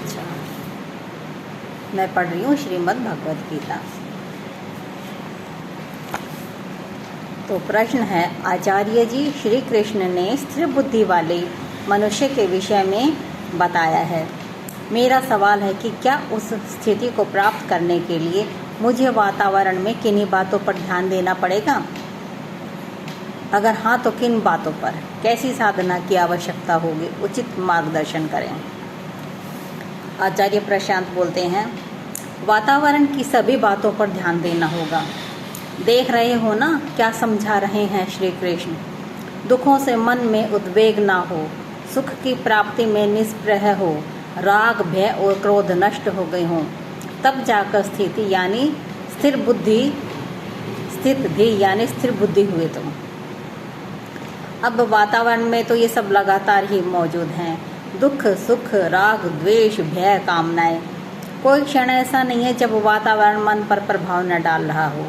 अच्छा, मैं पढ़ रही हूँ श्रीमद् भगवद गीता। तो प्रश्न है, आचार्य जी, श्री कृष्ण ने स्थिर बुद्धि वाले मनुष्य के विषय में बताया है। मेरा सवाल है कि क्या उस स्थिति को प्राप्त करने के लिए मुझे वातावरण में किन्हीं बातों पर ध्यान देना पड़ेगा? अगर हाँ तो किन बातों पर? कैसी साधना की आवश्यकता होगी? उचित मार्गदर्शन करें। आचार्य प्रशांत बोलते हैं, वातावरण की सभी बातों पर ध्यान देना होगा। देख रहे हो ना क्या समझा रहे हैं श्री कृष्ण। दुखों से मन में उद्वेग ना हो, सुख की प्राप्ति में निष्प्रह हो, राग भय और क्रोध नष्ट हो गए हों, तब जाकर स्थिति यानी स्थिर बुद्धि हुए तुम। अब वातावरण में तो ये सब लगातार ही मौजूद हैं, दुख सुख राग द्वेष भय कामनाएं। कोई क्षण ऐसा नहीं है जब वातावरण मन पर प्रभाव न डाल रहा हो।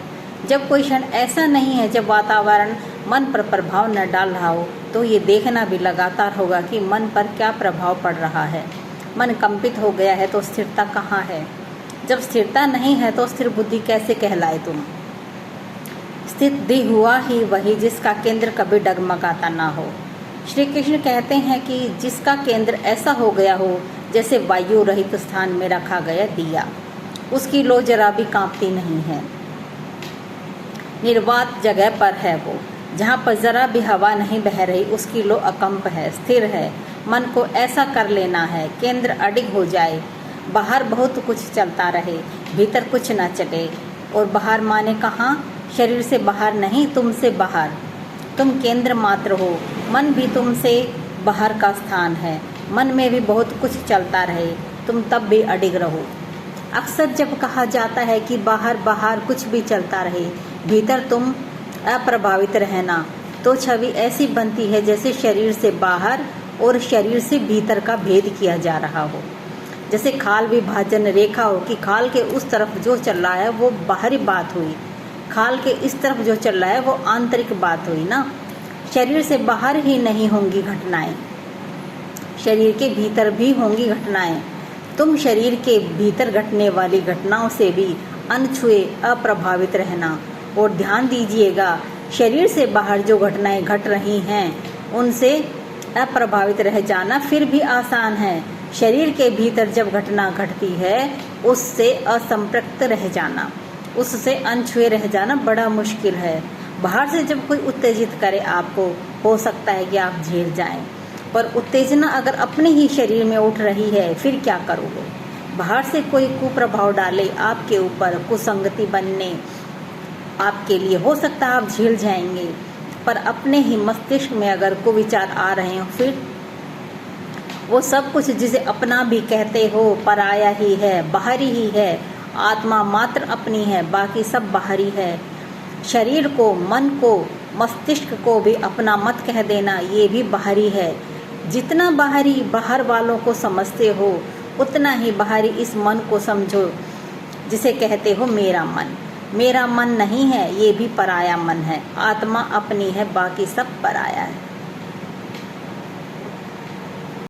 जब कोई क्षण ऐसा नहीं है जब वातावरण मन पर प्रभाव न डाल रहा हो, तो ये देखना भी लगातार होगा कि मन पर क्या प्रभाव पड़ रहा है। मन कंपित हो गया है तो स्थिरता कहाँ है? जब स्थिरता नहीं है तो स्थिर बुद्धि कैसे कहलाए तुम? स्थिति हुआ ही वही जिसका केंद्र कभी डगमगाता ना हो। श्री कृष्ण कहते हैं कि जिसका केंद्र ऐसा हो गया हो जैसे वायु रहित स्थान में रखा गया दिया, उसकी लो जरा भी कांपती नहीं है। निर्वात जगह पर है वो, जहाँ पर जरा भी हवा नहीं बह रही, उसकी लो अकंप है, स्थिर है। मन को ऐसा कर लेना है, केंद्र अडिग हो जाए। बाहर बहुत कुछ चलता रहे, भीतर कुछ न चले। और बाहर माने कहाँ? शरीर से बाहर नहीं, तुमसे बाहर। तुम केंद्र मात्र हो, मन भी तुमसे बाहर का स्थान है। मन में भी बहुत कुछ चलता रहे, तुम तब भी अडिग रहो। अक्सर जब कहा जाता है कि बाहर बाहर कुछ भी चलता रहे, भीतर तुम अप्रभावित रहना, तो छवि ऐसी बनती है जैसे शरीर से बाहर और शरीर से भीतर का भेद किया जा रहा हो। जैसे खाल विभाजन रेखा हो कि खाल के उस तरफ जो चल रहा है वो बाहरी बात हुई, खाल के इस तरफ जो चल रहा है वो आंतरिक बात हुई ना। शरीर से बाहर ही नहीं होंगी घटनाएं, शरीर के भीतर भी होंगी घटनाएं। तुम शरीर के भीतर घटने वाली घटनाओं से भी अनछुए अप्रभावित रहना। और ध्यान दीजिएगा, शरीर से बाहर जो घटनाएं घट रही हैं उनसे अप्रभावित रह जाना फिर भी आसान है। शरीर के भीतर जब घटना घटती है उससे असंपृक्त रह जाना, उससे अनछुए रह जाना बड़ा मुश्किल है। बाहर से जब कोई उत्तेजित करे आपको, हो सकता है कि आप झेल जाएं, पर उत्तेजना अगर अपने ही शरीर में उठ रही है फिर क्या करोगे? बाहर से कोई कुप्रभाव डाले आपके ऊपर, कुसंगति बनने आपके लिए, हो सकता है आप झेल जाएंगे, पर अपने ही मस्तिष्क में अगर कुविचार आ रहे हो, फिर वो सब कुछ जिसे अपना भी कहते हो पराया ही है, बाहरी ही है। आत्मा मात्र अपनी है, बाकी सब बाहरी है। शरीर को, मन को, मस्तिष्क को भी अपना मत कह देना, ये भी बाहरी है। जितना बाहरी बाहर वालों को समझते हो, उतना ही बाहरी इस मन को समझो जिसे कहते हो मेरा मन। मेरा मन नहीं है, ये भी पराया मन है। आत्मा अपनी है, बाकी सब पराया है।